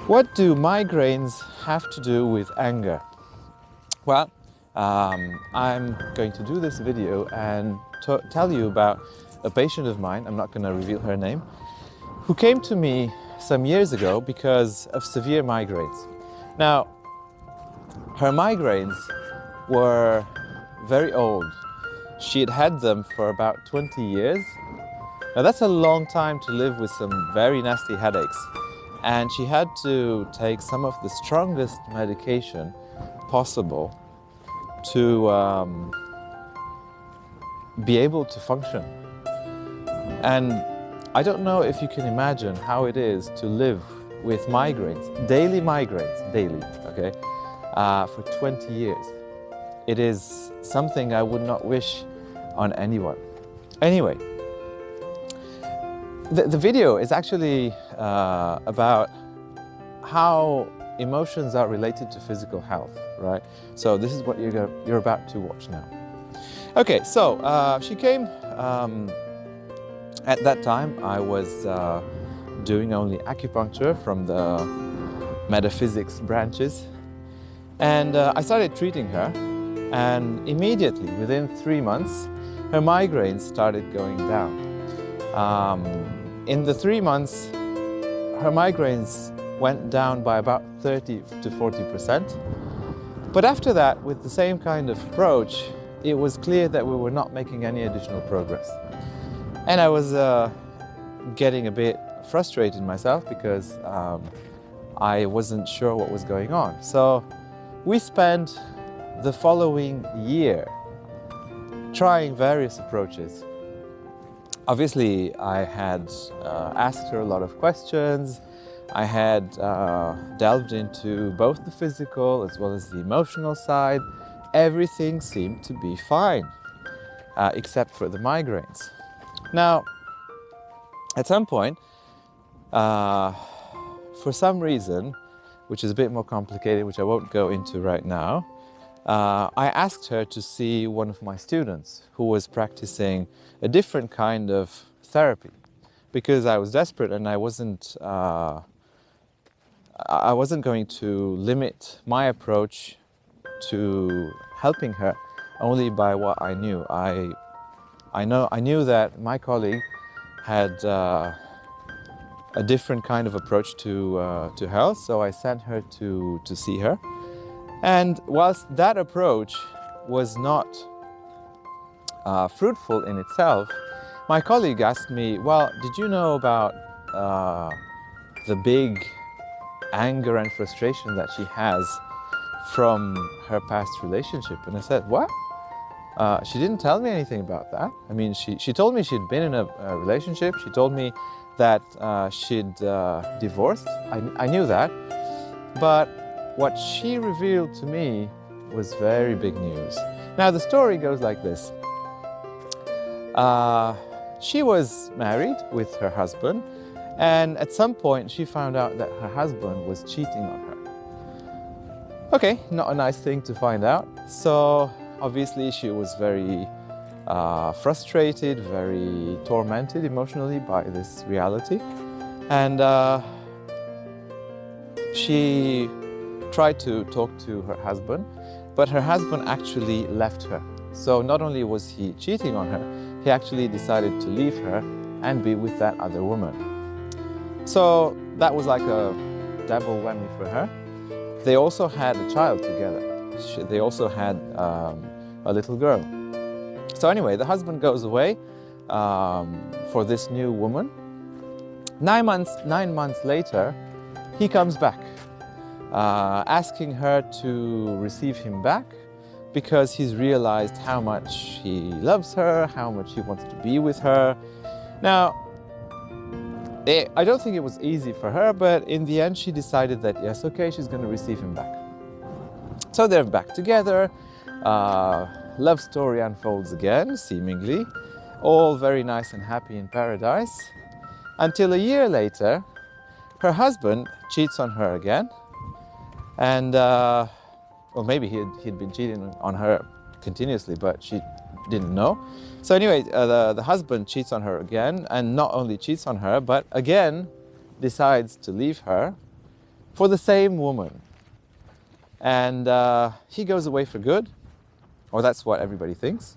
What do migraines have to do with anger? Well, I'm going to do this video and tell you about a patient of mine, I'm not going to reveal her name, who came to me some years ago because of severe migraines. Now, her migraines were very old. She had had them for about 20 years. Now that's a long time to live with some very nasty headaches. And she had to take some of the strongest medication possible to be able to function. And I don't know if you can imagine how it is to live with migraines, daily, okay, for 20 years. It is something I would not wish on anyone. Anyway, the video is actually about how emotions are related to physical health, right? So this is what you're about to watch now. Okay, so she came, at that time I was doing only acupuncture from the metaphysics branches, and I started treating her, and immediately within 3 months her migraines started going down. In the 3 months her migraines went down by about 30 to 40%. But after that, with the same kind of approach, it was clear that we were not making any additional progress. And I was getting a bit frustrated myself because I wasn't sure what was going on. So we spent the following year trying various approaches. Obviously, I had asked her a lot of questions. I had delved into both the physical as well as the emotional side. Everything seemed to be fine, except for the migraines. Now, at some point, for some reason, which is a bit more complicated, which I won't go into right now, I asked her to see one of my students who was practicing a different kind of therapy, because I was desperate and I wasn't going to limit my approach to helping her only by what I knew. I knew that my colleague had a different kind of approach to health, so I sent her to see her. And whilst that approach was not fruitful in itself, my colleague asked me, well, did you know about the big anger and frustration that she has from her past relationship? And I said, what? She didn't tell me anything about that. I mean, she told me she'd been in a relationship. She told me that she'd divorced. I knew that. But what she revealed to me was very big news. Now, the story goes like this. She was married with her husband, and at some point she found out that her husband was cheating on her. Okay, not a nice thing to find out. So obviously she was very frustrated, very tormented emotionally by this reality. And she tried to talk to her husband, but her husband actually left her. So not only was he cheating on her, he actually decided to leave her and be with that other woman. So that was like a double whammy for her. They also had a child together. They also had a little girl. So anyway, the husband goes away for this new woman. 9 months later, he comes back, asking her to receive him back because he's realized how much he loves her, how much he wants to be with her. Now, I don't think it was easy for her, but in the end she decided that yes, okay, she's going to receive him back. So they're back together. Love story unfolds again, seemingly. All very nice and happy in paradise. Until a year later, her husband cheats on her again. And, well, maybe he'd been cheating on her continuously, but she didn't know. So anyway, the husband cheats on her again, and not only cheats on her, but again decides to leave her for the same woman. And he goes away for good, or that's what everybody thinks.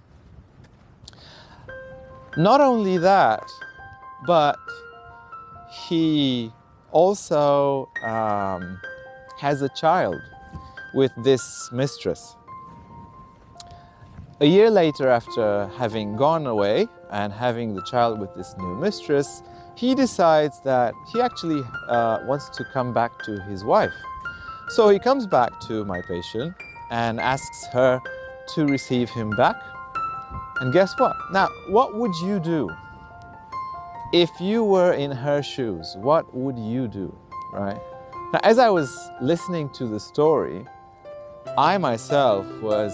Not only that, but he also has a child with this mistress. A year later, after having gone away and having the child with this new mistress, he decides that he actually wants to come back to his wife. So he comes back to my patient and asks her to receive him back. And guess what? Now, what would you do? If you were in her shoes, what would you do, right? Now, as I was listening to the story, I myself was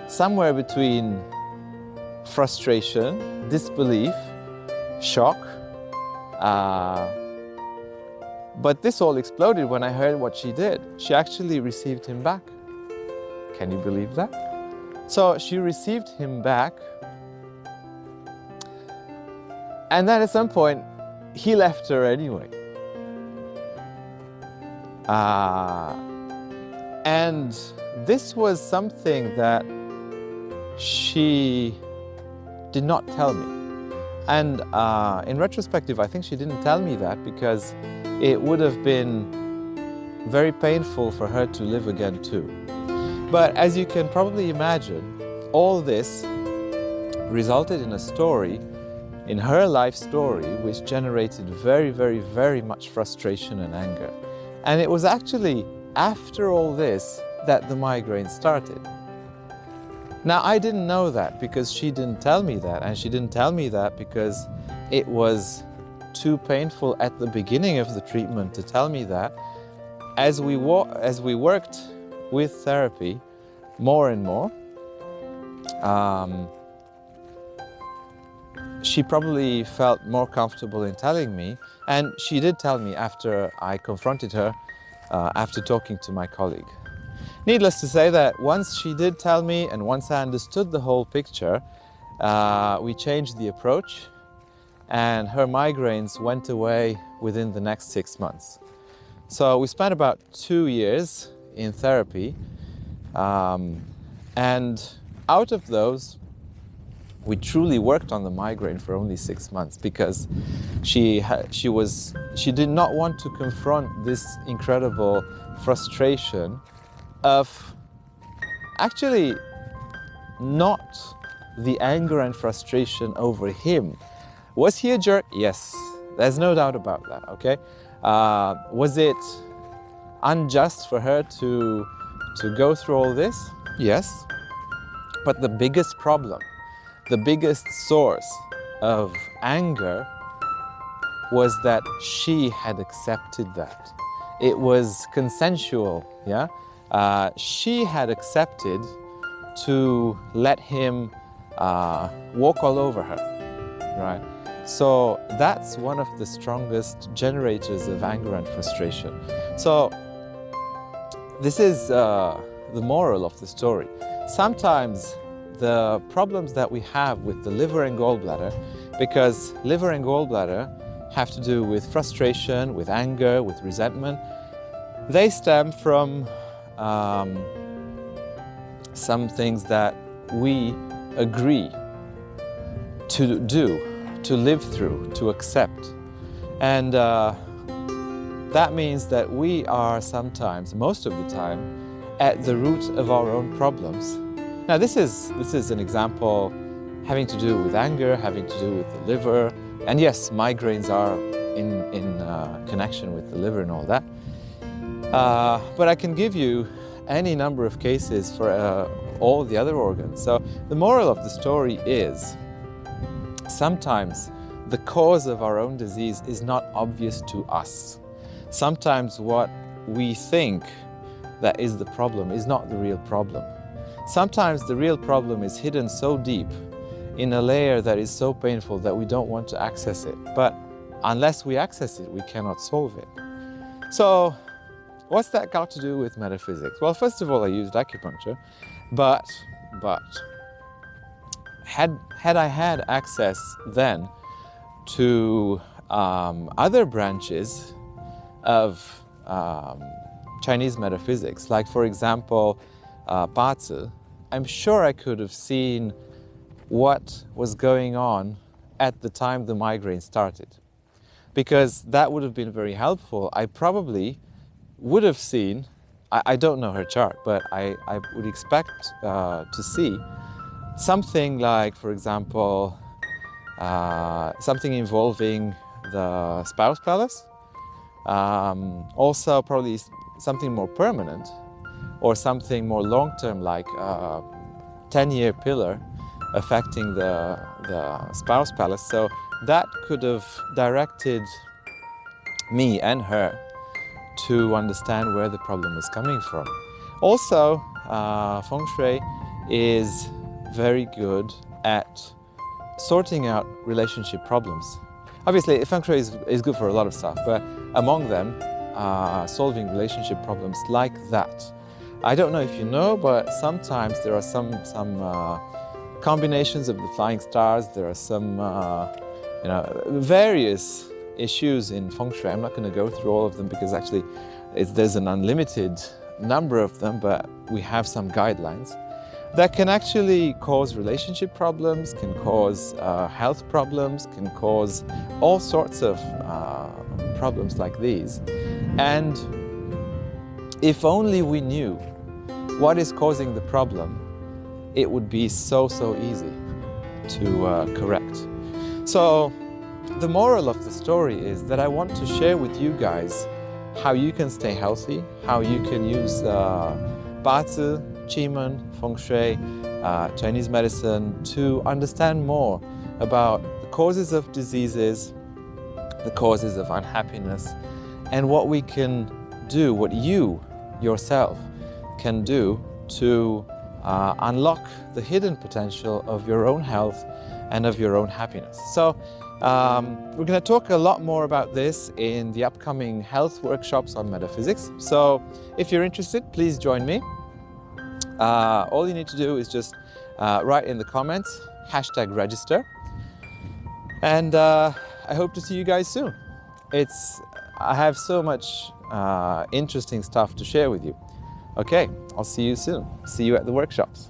somewhere between frustration, disbelief, shock. But this all exploded when I heard what she did. She actually received him back. Can you believe that? So she received him back. And then at some point, he left her anyway. And this was something that she did not tell me. And in retrospective, I think she didn't tell me that because it would have been very painful for her to live again too. But as you can probably imagine, all this resulted in a story, in her life story, which generated very, very, very much frustration and anger. And it was actually after all this that the migraine started. Now, I didn't know that because she didn't tell me that, and she didn't tell me that because it was too painful at the beginning of the treatment to tell me that. As we worked with therapy more and more, she probably felt more comfortable in telling me, and she did tell me after I confronted her, after talking to my colleague. Needless to say that once she did tell me and once I understood the whole picture, we changed the approach and her migraines went away within the next 6 months. So we spent about 2 years in therapy, and out of those, we truly worked on the migraine for only 6 months because she did not want to confront this incredible frustration of actually not the anger and frustration over him. Was he a jerk? Yes, there's no doubt about that, okay? Was it unjust for her to go through all this? Yes. But the biggest problem, the biggest source of anger was that she had accepted that. It was consensual, yeah? She had accepted to let him walk all over her, right? So that's one of the strongest generators of anger and frustration. So this is the moral of the story. Sometimes the problems that we have with the liver and gallbladder, because liver and gallbladder have to do with frustration, with anger, with resentment, they stem from some things that we agree to do, to live through, to accept. And that means that we are sometimes, most of the time, at the root of our own problems. Now this is an example having to do with anger, having to do with the liver, and yes, migraines are in connection with the liver and all that. But I can give you any number of cases for all the other organs. So the moral of the story is, sometimes the cause of our own disease is not obvious to us. Sometimes what we think that is the problem is not the real problem. Sometimes the real problem is hidden so deep in a layer that is so painful that we don't want to access it. But unless we access it, we cannot solve it. So what's that got to do with metaphysics? Well, first of all, I used acupuncture, but had I had access then to other branches of Chinese metaphysics, like for example, BaZi, I'm sure I could have seen what was going on at the time the migraine started, because that would have been very helpful. I probably would have seen, I don't know her chart, but I would expect to see something like, for example, something involving the spouse palace, also probably something more permanent or something more long-term, like a 10-year pillar affecting the spouse palace. So that could have directed me and her to understand where the problem was coming from. Also, feng shui is very good at sorting out relationship problems. Obviously, feng shui is good for a lot of stuff, but among them, solving relationship problems like that. I don't know if you know, but sometimes there are some combinations of the flying stars. There are some various issues in feng shui. I'm not going to go through all of them because actually there's an unlimited number of them, but we have some guidelines that can actually cause relationship problems, can cause health problems, can cause all sorts of problems like these. And if only we knew what is causing the problem, it would be so easy to correct. So the moral of the story is that I want to share with you guys how you can stay healthy, how you can use BaZi, Qigong, feng shui, Chinese medicine to understand more about the causes of diseases, the causes of unhappiness, and what we can do, what you yourself can do to unlock the hidden potential of your own health and of your own happiness. So we're going to talk a lot more about this in the upcoming health workshops on metaphysics. So if you're interested, please join me. All you need to do is just write in the comments, #register. And I hope to see you guys soon. I have so much interesting stuff to share with you. Okay, I'll see you soon. See you at the workshops.